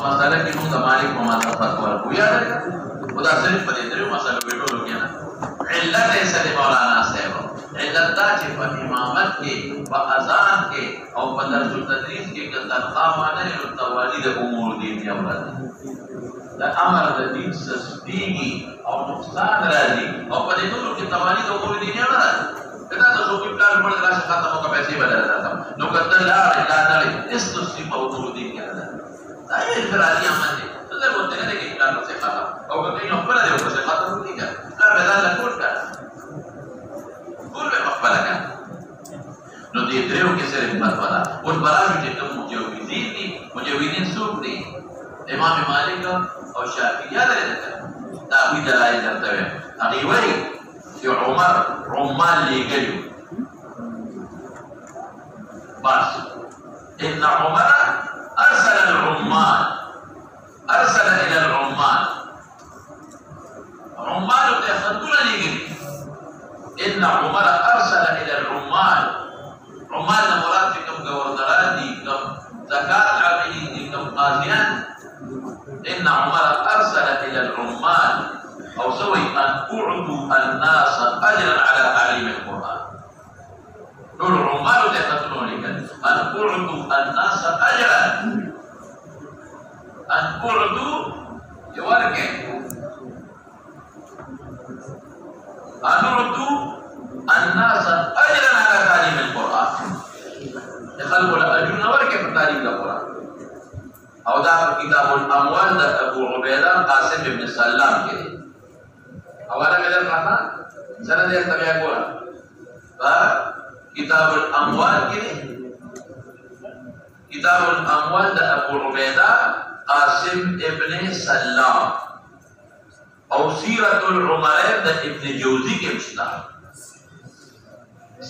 مسألة کې موږ د مالک په ماته فتوا ورکو یا خدا صرف په دې درو مسلو کې ټولو کې نه علت یې سره مولانا صاحب علت دا چې په امامت کې په اذان کې او په درس تدریس کې د تنخواه باندې او توالید امور دي دی اولاد دا امر د دین سستیږي او نقصان راځي او په دې ټولو کې توالید امور دي نه راځي دا د څوک پلان پر راشه ختمه کو پیسې بدل راځم نو کتل لا نه استوسی په امور دي کې راځي دا یې فرادي عمل دی څه وخت نه کې پلان څه ختم او په دې نو پر دې څه ختم دي دا بدل نه کوټ ټول به خپل کړه نو دې درو کې سره فتوا ده او برابر چې کوم مجوزین دي مجوزین څوک دي امام مالک او شافعی یاد لري دا وی دلایل درته هغه وایي چې عمر عمال لګیو بس ان عمر ارسل العمال ارسل الى العمال عمال ته خطونه لګي ان عمر ارسل الى العمال عمال مراد کوم گورنران دي کوم زکات عاملین دي کوم قاضیان ان عمر ارسل الى العمال او سوي ان اعطوا الناس اجرا على تعليم القران دول عمال ته خطونه لګي ان اعطوا الناس اجرا ان اعطوا يورك ان اعطوا الناس اجرا على تعليم القران خلق الاجر ورکه په تعلیم القران او دا کتاب الاموال د ابو عبیده قاسم ابن سلام کې حواله کړل راځه سره دې تبیا ګور کتاب الاموال کې کتاب الاموال د ابو عبیده قاسم ابن سلام او سیرت العمرین د ابن جوزی کې مشتا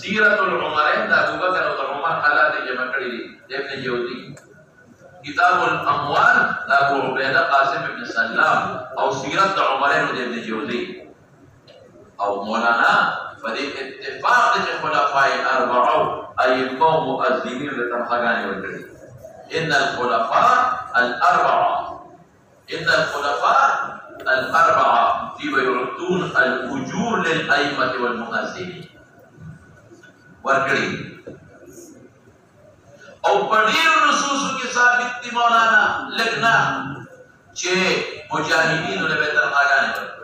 سیرت العمرین د ابو بکر او عمر حالات جمع کړی دي د ابن جوزی کتاب الاموال د ابو عبیده قاسم ابن سلام او سیرت العمرین د ابن جوزی او مولانا فدې اتفاق د خلفای اربعه ائمه مؤذنین د تمخګانی ورکړي ان الخلفاء الاربعه في يعطون الاجور للائمه والمؤذنين ورکړي او پډیر نصوص کې ثابت دي مولانا لګنا چې مجاهدین له به ترغاګانې ورکړي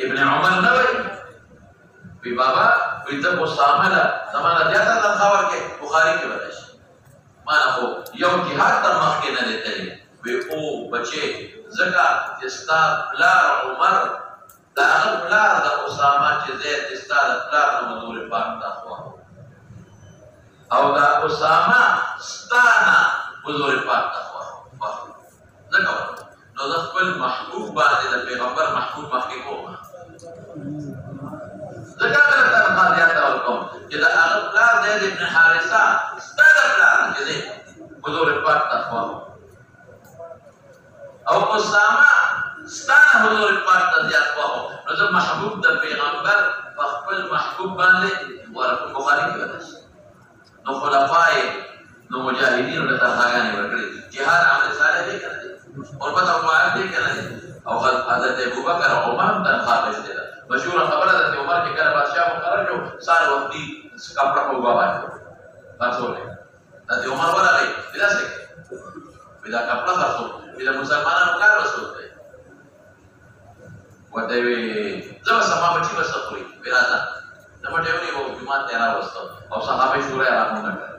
ابن عمر نووي وی بابا وی ته اسامه له زمانه زیاته تنخواه ورکړي بخاری کې ورشي معنا خو یو جهاد تر مخکې نه دی وی او بچي زکه چې ستا پلار عمر دا هغه پلار د اسامه چې زید ستا د پلار د حضور پاک تخوا او دا اسامه ستانه حضور پاک تخوا زکه نو د خپل محبوب باندې د پیغمبر محبوب مخکې کوم زکه تر ماضیات ورکوم چې دا هغه پلار زید ابن حارثه ستا د پلار چې زید حضور پاک تخوا او اسامه ستانه حضور پاک ته زیات وو نو د محبوب د پیغمبر په خپل محبوب باندې ورکو بخاری کې ورشي نو خلفای نو مجاهدین له ترغاګانې ورکړي جهاد عمل صالح دی کړی او په توګه دی کړی او حضرت ابوبکر او عمر تنخواه بشته مشهور خبره ده چې عمر کې کله بادشاہ مقرر شو سار وختي کپڑا په وګا باندې تاسو له د عمر ورغی بلا څه بلا کپڑا تاسو بلا مسلمانانو کار وسوته وته وی زما سما بچی وسخوري ورازه نو ته وی وو جمعه ته راوستو او صحابه شورا راغونډه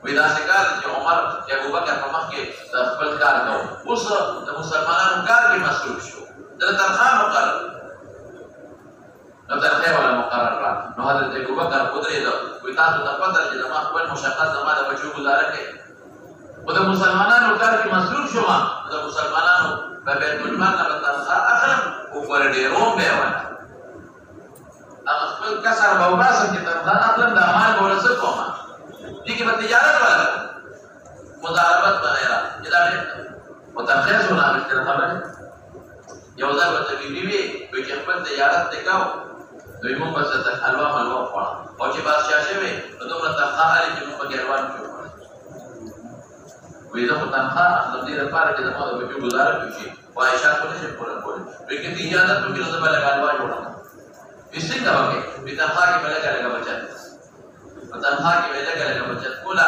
وی دا څنګه چې عمر چې ابوبکر په مخ کې خپل کار کاوه اوس د مسلمانانو کار کې مصروف شو د تنخواه مقرر نو تنخواه ولا مقرر را نو حضرت ابوبکر قدرت وی تاسو ته پته چې زما خپل مشقت زما د بچو گزاره کوي او د مسلمانانو کار کې مصروف شوم د مسلمانانو په بیت المال نه تنخواه اخلم او پر ډیرو به وایي هغه خپل کسر به وباسم چې تنخواه اخلم د مال ورسره کوم دي کې په تجارت ولا مضاربت وغیرہ دا متخصص ولا خبره یو ځل ته بیبي وی چې خپل تجارت وکاو دوی مونږ بس ته حلوا خورا او چې بادشاہ شوی نو دومره تنخواه لري چې موږ ګروان شو وإذا كنت أنخاء أخذ دي لفارة كده ماذا بيجيب وزارة بيشي وعيشات كل شيء كل لكن تجارة تو كده بلغ الواجب ولا بيسنجا بقى بتنخاء بلغ لغا بچت بتنخاء بلغ لغا بچت كلا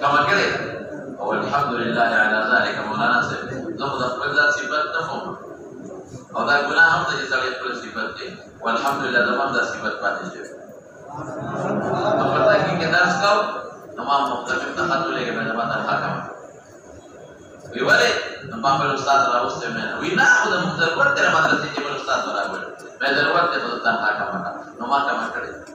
كما كده والحمد لله على ذلك مولانا سے زمد خپل ذات صفات نفهم او دا ګناه هم د ځای خپل صفات دي والحمد لله زمد د صفات پاتې شي نو په تحقیق کې درس کو تمام مختلف تخطو لګي مې زمد حکم ویوله تمام په استاد راوسته مې وینا خو د مختلف تر مدرسې کې په استاد راوړل مې ضرورت ته په حکم نو ما کما کړی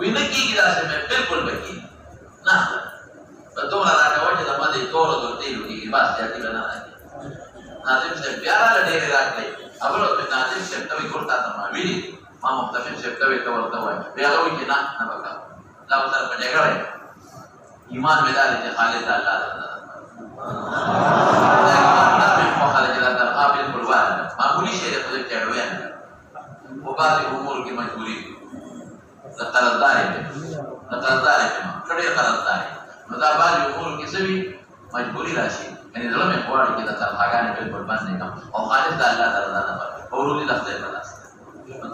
وینه کیږي دا چې مې بالکل بکی نه په دومره راکوي چې ما دې کور ورته لګي بس یادې نه نه ناظم سے پیارا لډې راکړي خبرو ته ناظم سے ته ورته ما ویلي ما مختفي سے ته ورته وای بیا وایي چې نه نه وکړه دا وسره په جګړه ایمان مې دالې چې خالد الله دا په خالد الله تعالی بالکل وای معمولی شی ته ته چړوي او بعض امور کې مجبوري قرضدار کړي قرضدار نو دا باندې امور کې سوي مجبوري راشي یعنی زړه مې غواړي چې دا ترهاګانې بالکل بند نه کړم او خالص د الله تعالی نه پر اورولي لفظ په لاس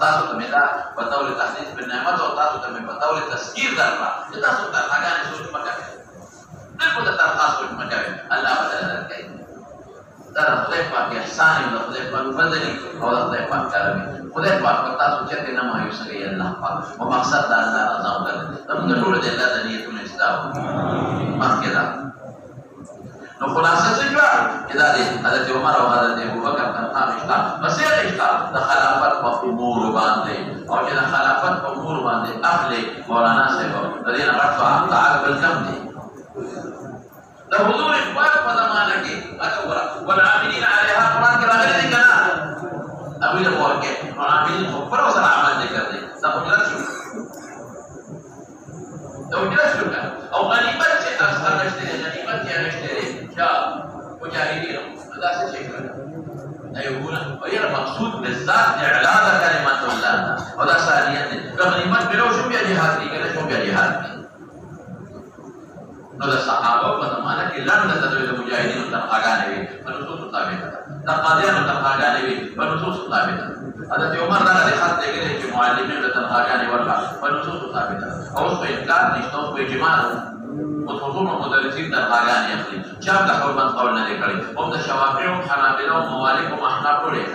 تاسو ته مې دا په تول تحديث په نعمت او تاسو ته مې په تول تذکیر درکړه چې تاسو ترهاګانې سوچ مکه بالکل ترهاګ سوچ مکه الله بدل درکړي دا خدای پاک احسان او خدای پاک فضل او خدای پاک کرم خدای پاک پتا سوچ ته نه مایوس کړي الله پاک او مقصد دا الله رضا وکړي موږ ټول دې الله د نیتونو استاو مخکې نو خلاصه څه جوړه کدا دې حضرت عمر او حضرت ابوبکر تنها رشتہ مسیح رشتہ د خلافت په امور باندې او چې د خلافت په امور باندې اهل مولانا صاحب دې نه غټ تعال بالکم دي د حضور اخبار په زمانه کې اکبر والعاملین علیها قران کې راغلي دي کنه ابي له ورکه عاملین پر وسره عمل دي کوي دا په لږ شو دا وجه شو او غنیمت چې اصل نشته غنیمت یې نشته چې مجاهدین دا څه شي کوي ايوه غير مقصود بالذات اعلان كلمه الله ولا ثانيا غنیمت بلو شو بیا جهاد دي کنه شو بیا جهاد دي نو د صحابه په زمانه کې لنډه تدوی د مجاهدینو تنخواګانې وي په نصوص مطابق د قاضیانو تنخواګانې وي په نصوص مطابق حضرت عمر راغلی خط لګلی چې معلمینو ته تنخواګانې ورکړه په نصوص مطابق اوس په انکار نشته اوس په اجماع متخصصون مدرسین تنخواګانې اخلي چا د حرمت قول نه دی کړی هم د شوافیو حنابلو موالکو احناف ټول یې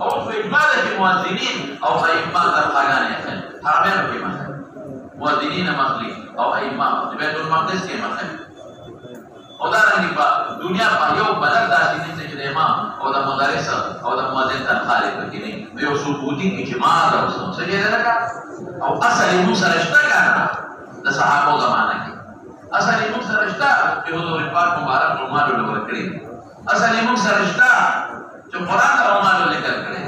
اوس په اجماع د مؤذنین او ائمه تنخواګانې اخلي حرمینو کې مؤذنین مخلي او ائمه بیت المقدس کې مخلي او دا رنګ په دنیا په یو بلد داسې نشته چې د امام او د مدرس او د مؤذن تنخواه پکې نه یو ثبوتي اجماع راوځي څه دې لکه او اصل یې موږ سره شته کنه د صحابه زمانه کې اصل یې موږ سره شته چې حضور پاک مبارک رومال ورکړي اصل یې موږ سره شته چې قران رومال لیکل کړي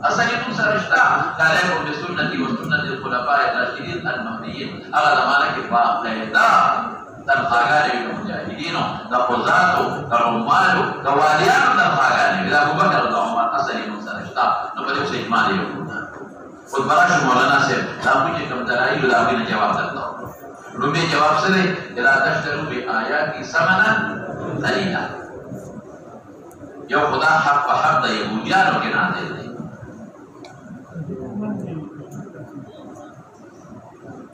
اصل یې موږ سره شته علیکم بسنتي وسنت الخلفاء الراشدين المهديين هغه زمانه کې باقاعده تنخواګانې د مجاهدینو د قضاتو د عمالو د والیانو تنخواګانې د ابوبکر او د عمر اصل یې موږ سره شته نو په دې اوس اجماع دی خود براشو مولانا صاحب دا موږ کوم دلایل د هغې نه جواب درکړو لومړی جواب څه دی لا تشترو بآیات ثمنا قلیلا یو خدا حق په حق د یهودیانو کې نازل دی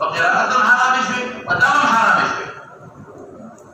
وقراءة حرام شوي ودم حرام شوي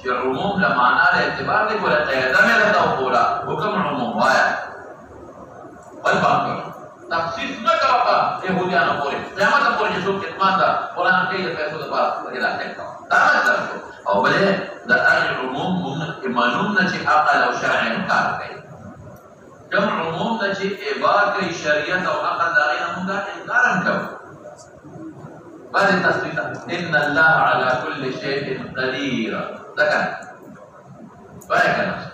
چې عموم له معنا له اعتبار دی ګوره قاعده مې درته وښوله حکم عموم وایه بل پام کوه تخصیص نه کوه په یهودیانو پورې قیامته پورې چې څوک کتمان ده قرآن کوي د پیسو دپاره پکې داخل کوه دا مطلب شو او بلې د هغې عموم مونږ معلوم نه چې عقل او شرع انکار کوي کوم عموم نه چې ابا کوي شریعت او عقل د هغې نه مونږ انکار هم کوو بعد التصديق إن الله على كل شيء قدير ذكر وهكذا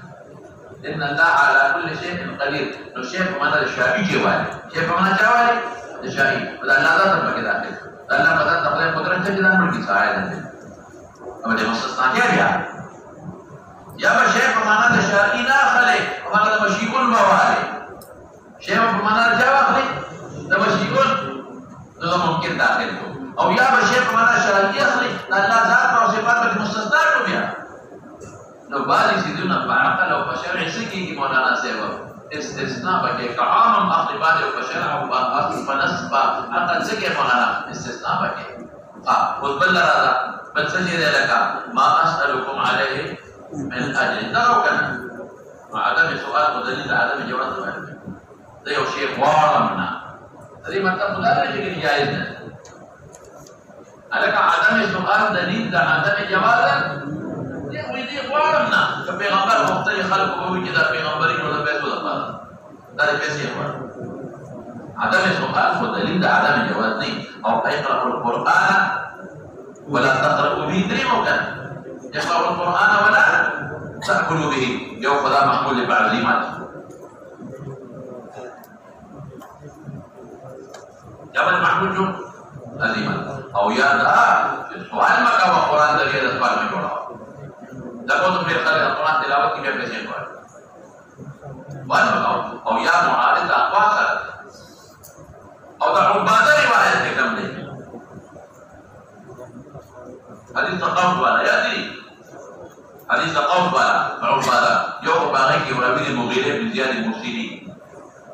إن الله على كل شيء قدير لو شيء بمعنى الشافعي جوالي شيء بمعنى جوالي الشافعي ولا لا تطلب كذا الله بدل تقدير قدرة كذا ملكي ساعد أما ده مستثنى كيا يا شيء بمعنى الشافعي لا خلي بمعنى المشيكون بوالي شيء بمعنى الجوالي ده مشيكون ده ممكن داخل او یا به شی په معنا شرعي اخلي د الله ذات او صفات په مستثنا کو بیا نو بعضی سیدونه په عقل او په شرع سکی کی مولانا صاحب استثناء پکې کعام اخلي بعد او په شرع او په نص په عقل سکی مولانا استثناء پکې او بل راځه بل څه دې لکه ما اسالكم عليه من اجل دا وکنه عدم سؤال مدلل عدم جواز دا یو شی غواړم نه دې مطلب دا دی چې جایز نه لك عدم سؤال دليل ده عدم جواز دي ودي غوارنا كبيغمبر مختلف خلق کوي چې دا پیغمبري ولا پیسو ده دا پیسې غواړي عدم سؤال هو دليل ده عدم جواز نه او اقرأ القرآن ولا تقرأوا به دريمو كان اقرأوا القرآن ولا تأكلوا به يوم خدا محمول لبعزيمات جبل محمول جو عظیمت او یاد سوال مکا و قرآن ذریعہ دس بار میں جوڑا لگو تو پھر خلق قرآن تلاوت کی میں پیسے پڑھا سوال مکا او یا معارض اقوال سر او دا عبادہ روایت کے کم دے حدیث تقاوت والا یا دی حدیث تقاوت والا عبادہ یو باغی کی ورابید مغیرہ بن زیاد موسیلی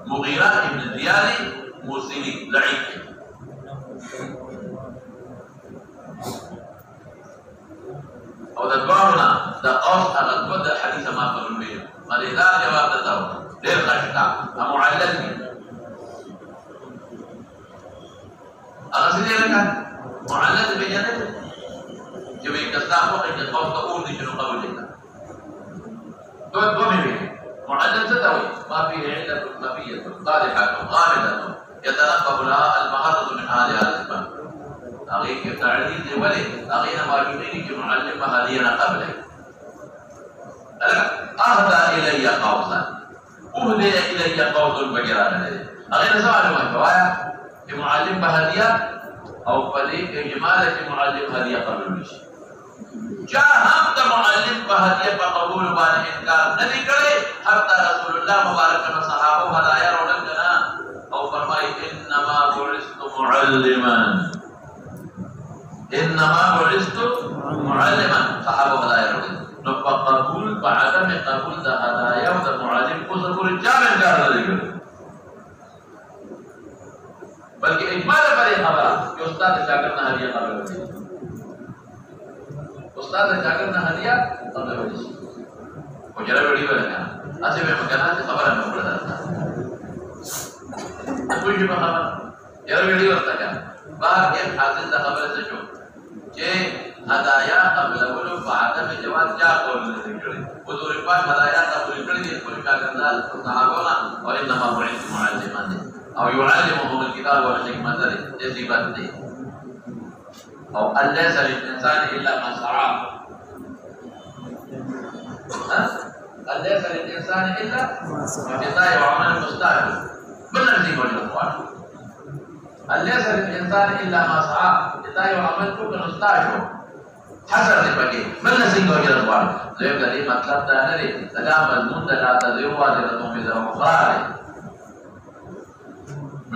مغیرہ ابن زیاد موسیلی ضعیف او د دوارنا د قوس هغه دوه د حدیث ما قبل ویل مریدا جواب ده ډېر ښه معلل دي هغه څه دی لکه معلل بیانې چې وي کستا خو د قوس ته اور دي چې نو قبول دي دوه مې ویل معلل څه دی ما فيه علة خفية قادحة غامضة يتنقب لها المغرض من هذه الأسباب أغير كيف تعليل دي ولي أغير معلومين كي معلم هدينا قبلي أهدى إلي قوسا أهدي إلي قوس بجران لدي أغير سؤال ما كوايا كي معلم بهدية أو فلي كي جمالة كي معلم هدية قبل الوشي جاء هم دا معلم بهدية فقبول بان إنكار ندي كري حتى رسول الله مبارك صحابه هدايا رولنا أو فرمائي إنما بعثت معلما انما بعثت معلما صحابه هدايا نو قبول بعدم قبول د هدايا او د معلم کو ذکر جامع کار لري بلکې اجمال پرې خبره چې استاد شاګرد نه هدیه قبول کړي استاد شاګرد نه هدیه قبول کړي او جره ویډیو ولګا اځه به مګنا چې خبره نه وکړه کوئی به خبره یو ویډیو ورته بار کې حاضر د خبره څه شو چې هدايا قبل ولو بعدم جواز جا قول ذکر حضور پاک هدايا قبول کړی دي خپل کاغذات صحابه او انما بعث معلما او يعلمهم الكتاب والحكمه دې بات دي او ليس للانسان الا ما سعى ليس للانسان الا ما سعى وعمل مستعد من الذي وجد ليس للانسان الا ما سعى اتای عملتو کنه استاجو حسر دې پکې بل څنګه وجه غواړي زه د دې مطلب دا نه لري دا مضمون ته لا تدریو واده ته مې زه مخاره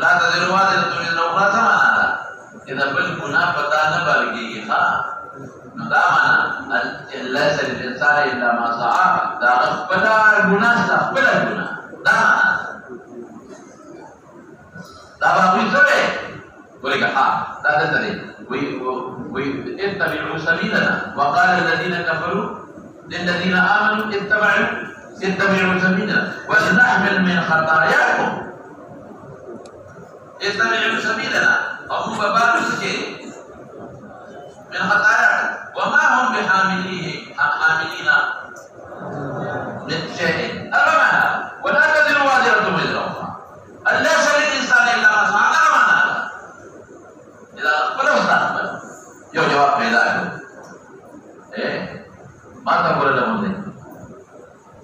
لا تدریو واده ته مې زه مخاره معنا ده اذا بل ګناه پتا نه بلګي ها نو دا معنا ليس للانسان الا ما سعى دا خپل ګناه خپل ګناه دا معنا دا به څه ولكن لا تدري واتبعوا سبيلنا وقال الذين كفروا للذين آمنوا اتبعوا سبيلنا ولنحمل من خطاياكم اتبعوا سبيلنا هم بابا سكي من خطاياكم وما هم حاملين من شيء أمامنا ولا تزر وازرة وزر أخرى أن ليس للإنسان إلا ما سعى لا معنى إذا أقبله استقبل يو جواب پیدا ما تقول لهم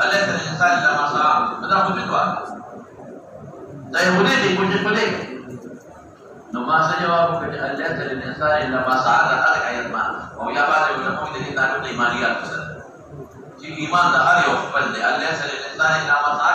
Allah al-insan lama sa'a bada kutwa saya boleh dikucuk-kucuk nama saja jawab kepada Allah al-insan lama sa'a ada ayat ma oh ya pada ulama ini tahu imaniyat ji iman dah hari ofal de Allah al-insan lama sa'a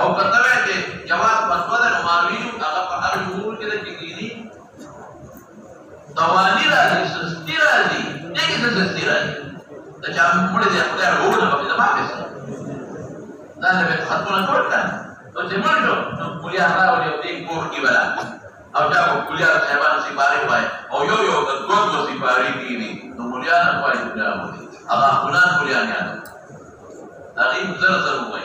او کتبه کې جواز پسوده نماویو هغه په هر امور کې د ټیګینی توانی راځي سستی راځي دغه د سستی راځي دا چې موږ دې خدای ورونه په دې باندې دا نه به خطونه ټول کړه نو چې موږ نو کولیا راوړي او دې کور کې ولا او دا کولیا صاحبانو سي باري وای او یو د دوه سي باري کیږي نو مولیا نه وای دا هغه قرآن کولیا نه هغه زر وای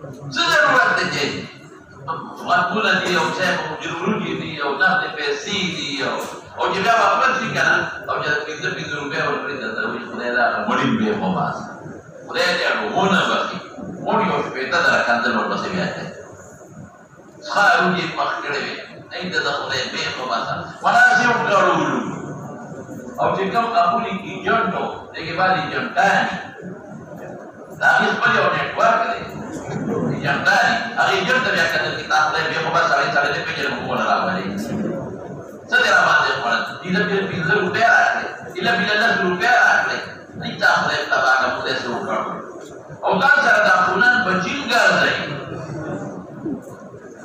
ضرورت دی غوونه دی او څه مجروري دی او نقد پیسې دی او چې بیا خپل شي کنه او چې 15 روپیا ورکړي دا وایي خدای دا مړی به مو باس خدای دې ورونه وکړي مړ یو په تا دا کاندل ورپسې بیا ته خاو دې مخ کړي نه دې د خدای به مو باس ولا شي وکړو او چې کوم قبول کی جنټو دغه باندې جنټان دا هیڅ په یو نیټورک دی yang tadi, hari jam tadi akan kita mulai biar kita cari deh pikir mau nak apa ni. Setelah macam mana, bila rupiah ada, bila 10 rupiah ada, ni tak boleh tabah kamu dah suruh kamu. Orang cara dapunan berjingga saja.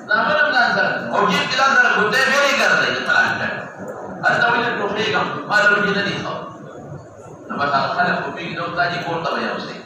Nama nama cara, orang kita cara rupiah beri kerja itu malah. Ada bila rupiah kamu, malu jadi ni kau. Nama sahaja rupiah itu tadi kau tahu ya mesti.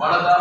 ولدا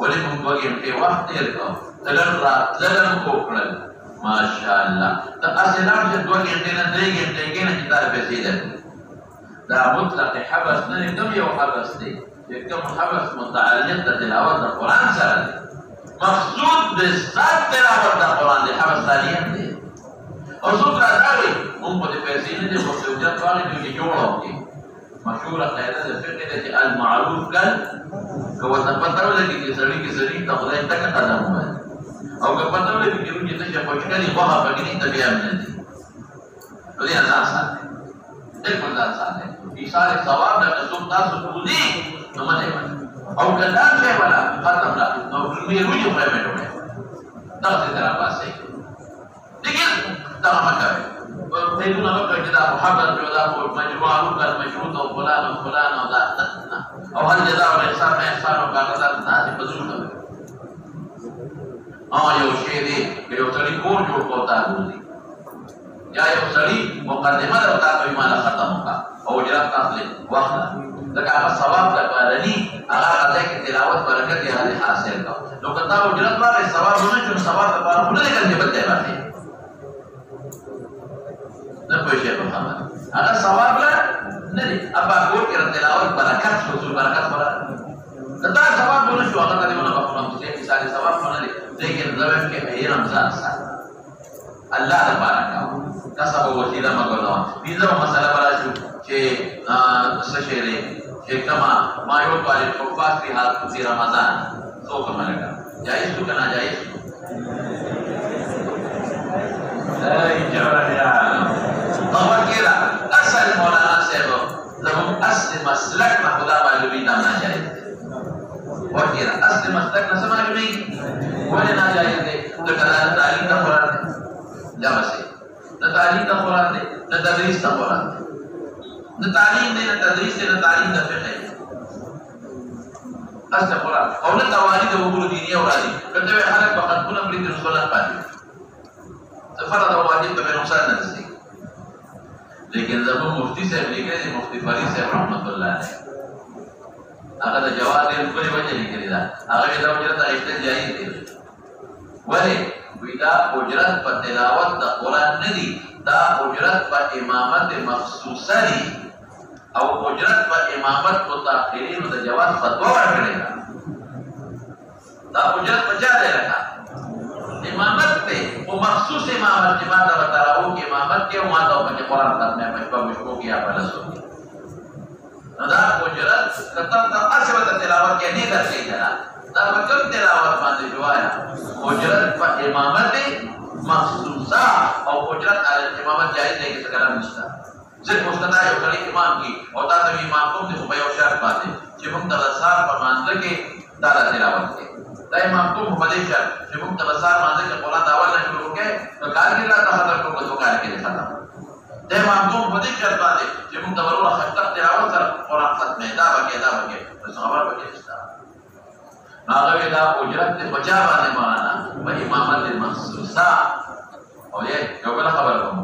ولې موږ 2 غنټې وخت تېر کړو تلل راتلل مو وکړل ماشاءالله ته هسې لاړ چې 2 غنټې نه 3 غنټې کېنه چې تا پیسې درکړي دا مطلق حبس نه دی کوم یو حبس دی چې کوم حبس متعلق د تلاوت د قرآن سره دی مقصود بالذات تلاوت د قرآن دی حبس تعلیم دی او څوک راته وایي موږ په دې پیسې نه دي خو زوجت واغې چې جوړه وکړي مشهوره قاعده د فقه ده چې المعروف کل که ورته پته ولګي چې سړي کې سړي ته خدای ټکه قدم ووایي او که پته ولګي چې روجې ته چې خوشکلي غوښه پکې نه ته بیا هم نه دي نو دې ځان ساتي بالکل ځان ساتي ایثار ثواب د څوک تاسو بولي نو مده وایي او که دا شی ولا ختم لا نو مې روجې پیمنټ وکړي تاسو ته راوځي لیکن دا ما کوي تیرونه وکړي چې دا محبت جو دا مجموعه وکړ مشروط او فلان او فلان او دا او هر جزاء او احسان نه احسان او کاغذات تاسو بدلونه یو شی دی یو سړي کور جوړ کوتا دی یا یو سړي مقدمه ده تاسو یې مال ختم وکړه او اجرات تاسو وخت دا هغه ثواب د پالني هغه د تلاوت برکت یې حاصل کا نو کدا اجرات باندې ثواب نه چې ثواب د پاره نه لګل دی بده باندې نه پوهیږي په خبره هغه ثواب نه دی ابا کور کې تلاوت برکت حصول برکت ولا دا ثواب نه شو هغه د مولا په خپل چې مثال ثواب نه لري لیکن زویم کې هي رمضان سره الله تبارک کسب وسیله مګو دې مسله ولا شو چې څه شی لري چې کما ما یو طالب په پاس کې حالت په رمضان څو کومه لګا جایز تو کنه جایز اور کېدا اصل مولانا صاحب زموږ اصل مسلک نه خدا معلومي نه ناجایز اور کېدا اصل مسلک نه سمجھوي ولې ناجایز دی لکه تعلیم د قرآن دی دا وسه د تعلیم د قرآن دی د تدریس د قرآن دی د تعلیم دی د تدریس دی د تعلیم د فقه دی اصل قرآن او نه توالید او امور دینیه اورادي کله خلک په خطونه پرې د رسول الله باندې فرض او واجب ته نقصان نه دي لیکن زمو مفتی صاحب لیکلي مفتی فرید صاحب رحمت الله علیه هغه د جواب دې په وجه لیکلي دا هغه د اجرت ایسته جایز دي ولی ودا اجرت په تلاوت د قران نه دي دا اجرت په امامت مخصوصه دي او اجرت په امامت متأخرین د جواز فتوا ورکړي دا اجرت په چا دی راځه امامت ته او مخصوص امامت چې ما دا وتراو کې امامت کې او ما دا په قرآن ختمه په مشکو کې یا په لاسو نو دا اجرت کته ته اصل تلاوت کې نه درځي دا په کوم تلاوت باندې جوایا اجرت په امامت مخصوصه او اجرت علی امامت جایز دی کې څه کلام نشته صرف مستطاع یو کلی امام کی او دا ته امام کوم د په یو شرط باندې چې موږ د رسال په مانځ کې دا تلاوت کې دا امام کوم په دې شرط چې موږ د رسال مانځ کې قرآن دا اول نه شروع کې نو کار کې لا تحضر کوو تو کار کې ختم دا امام کوم په دې شرط باندې چې موږ د ورور خطر تلاوت سره قرآن ختمه دا وکړه بس خبر وکړه هغه دا اجرت ته بچا باندې معنا په امامت مخصوصه او یې یو بل خبر کوم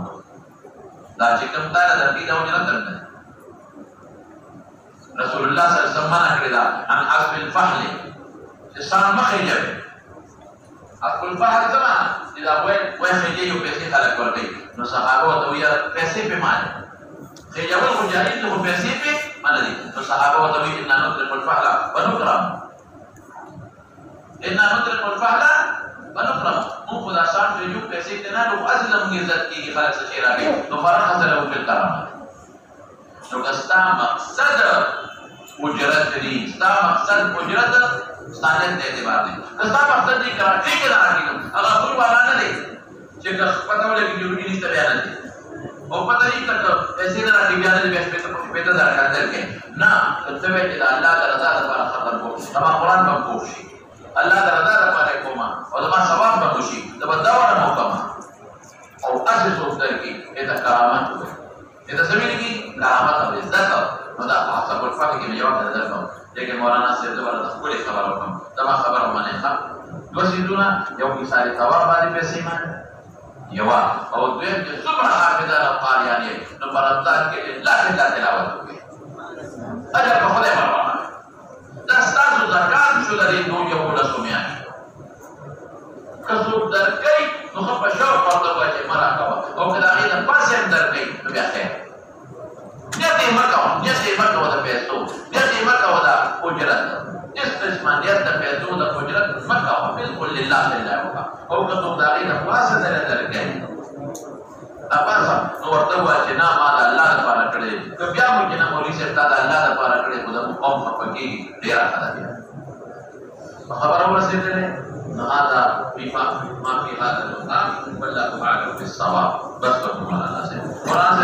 دا چې کوم دا د دې د اجرت درته رسول الله صلی الله علیه وسلم کړی دا ان حسب الفحل انسان مخې جوړ حسب الفحل زما دا وای خېږي یو پیسې خلک ورته نو صحابه ته ویل پیسې په معنی خېږي ول مجاهد له پیسې په معنی نو صحابه ته ویل ان نطلق الفحل ونكرم ان نطلق الفحل ونكرم مو خدا شان چې یو پیسې ته نه نو اصل موږ عزت کې خلک څه راغی نو فرق سره وکړ کرامت نو کستا مقصد اجرت دی ستا مقصد اجرت ستانه دې اعتبار دی کستا مقصد دې کراټي کې راځي هغه ټول والا نه دی چې پته ولګي ضروري نشته بیان دی او پته یې کړه پیسې نه راځي بیان دې بیا په ته ځای راځي نه ته وې چې الله تعالی رضا لپاره خبر کو تما قرآن په کوشي الله تعالی رضا لپاره کوما او دا ثواب به شي دا بداوره موکما او اساس وکړي کې دا کرامت وي دا سمې کې کرامت او عزت نو دا حسب الفقه کې جواب درکو لیکن مولانا صاحب دا ورته خپل خبر وکم دا خبر باندې ښه دوسیدونه یو مثال ثواب باندې پیسې باندې یو او دویم چې څومره حافظه قاریان نو برابر کې الله تعالی تلاوت وکړي اجر په خدای باندې دستاسو زکات شو د دې دوه یو له سمیاشت که څوک درکوي نو ښه په شوق ورته وایي چې مه راکوه او که د هغې نه پس هم درکوي نو بیا خیر نیت یې مه کوه نیت یې مه کوه د پیسو نیت یې مه کوه د اجرت هېڅ قسمه نیت د پیسو د اجرت مه کوه بلکل لله لله وکړه او که څوک د هغې نه پاسه درې درکوي پاسه نو ورته ووایه چې نه ما د الله دپاره کړی دی که بیا ممکنه مولوي صاحب تا د الله دپاره کړی خو زموږ قوم خفه کېږي ډېره ښه ده بیا خبره ورسېدلې هذا ما في هذا المقام والله اعلم بالصواب بس قرآن سے